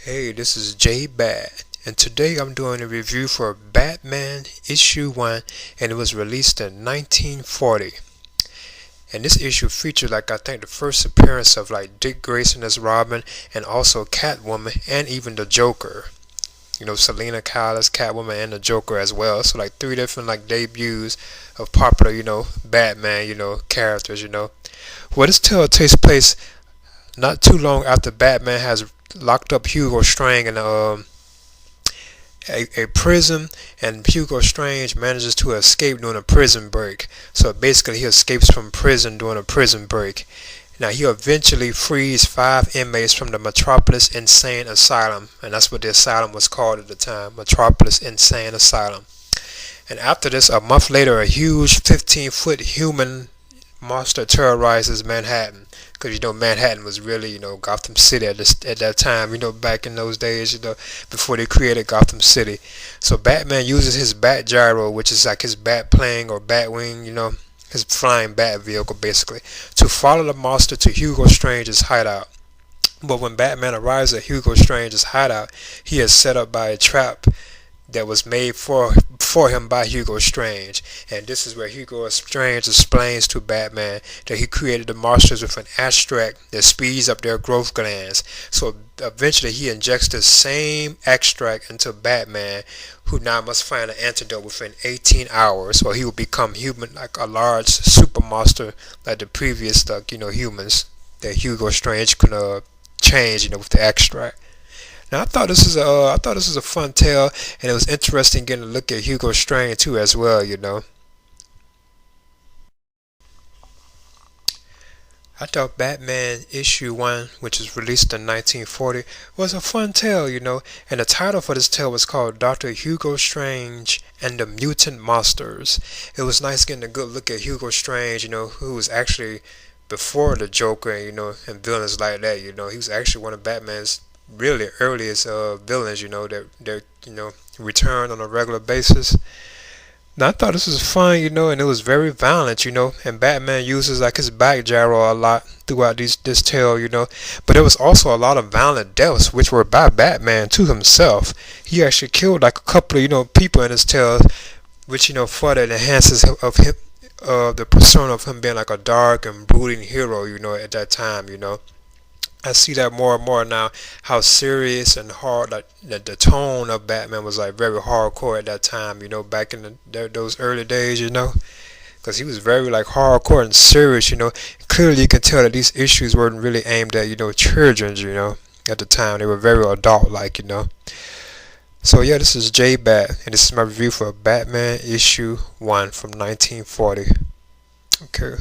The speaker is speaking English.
Hey, this is J Bad, and today I'm doing a review for Batman issue 1, and it was released in 1940. And this issue featured, I think, the first appearance of Dick Grayson as Robin, and also Catwoman, and even the Joker. Selena Kyle as Catwoman and the Joker as well. So three different debuts of popular, Batman, characters. Well, this tale takes place not too long after Batman has locked up Hugo Strange in a prison, and Hugo Strange manages to escape during a prison break. So basically, he escapes from prison during a prison break. Now, he eventually frees 5 inmates from the Metropolis Insane Asylum, and that's what the asylum was called at the time, Metropolis Insane Asylum. And after this, a month later, a huge 15-foot human monster terrorizes Manhattan, because Manhattan was really Gotham City at that time, back in those days, before they created Gotham City. So Batman uses his bat gyro, which is like his bat plane or bat wing, his flying bat vehicle basically, to follow the monster to Hugo Strange's hideout. But when Batman arrives at Hugo Strange's hideout, he is set up by a trap that was made for him by Hugo Strange. And this is where Hugo Strange explains to Batman that he created the monsters with an extract that speeds up their growth glands. So eventually he injects the same extract into Batman, who now must find an antidote within 18 hours, or he will become human, like a large super monster like the previous humans that Hugo Strange could change with the extract. Now I thought this was a fun tale, and it was interesting getting a look at Hugo Strange too as well. I thought Batman issue 1, which was released in 1940, was a fun tale, and the title for this tale was called Dr. Hugo Strange and the Mutant Monsters. It was nice getting a good look at Hugo Strange, who was actually before the Joker, and villains like that. He was actually one of Batman's really earliest villains, that returned on a regular basis. Now I thought this was fun, and it was very violent, and Batman uses his back gyro a lot throughout this tale, but there was also a lot of violent deaths, which were by Batman to himself. He actually killed a couple of people in his tale, which further enhances of him, the persona of him being a dark and brooding hero, at that time. I see that more and more now, how serious and hard that the tone of Batman was very hardcore at that time, back in those early days, because he was very hardcore and serious, Clearly you can tell that these issues weren't really aimed at, children, at the time. They were very adult-like, So yeah, this is J Bat, and this is my review for Batman issue 1 from 1940. Okay.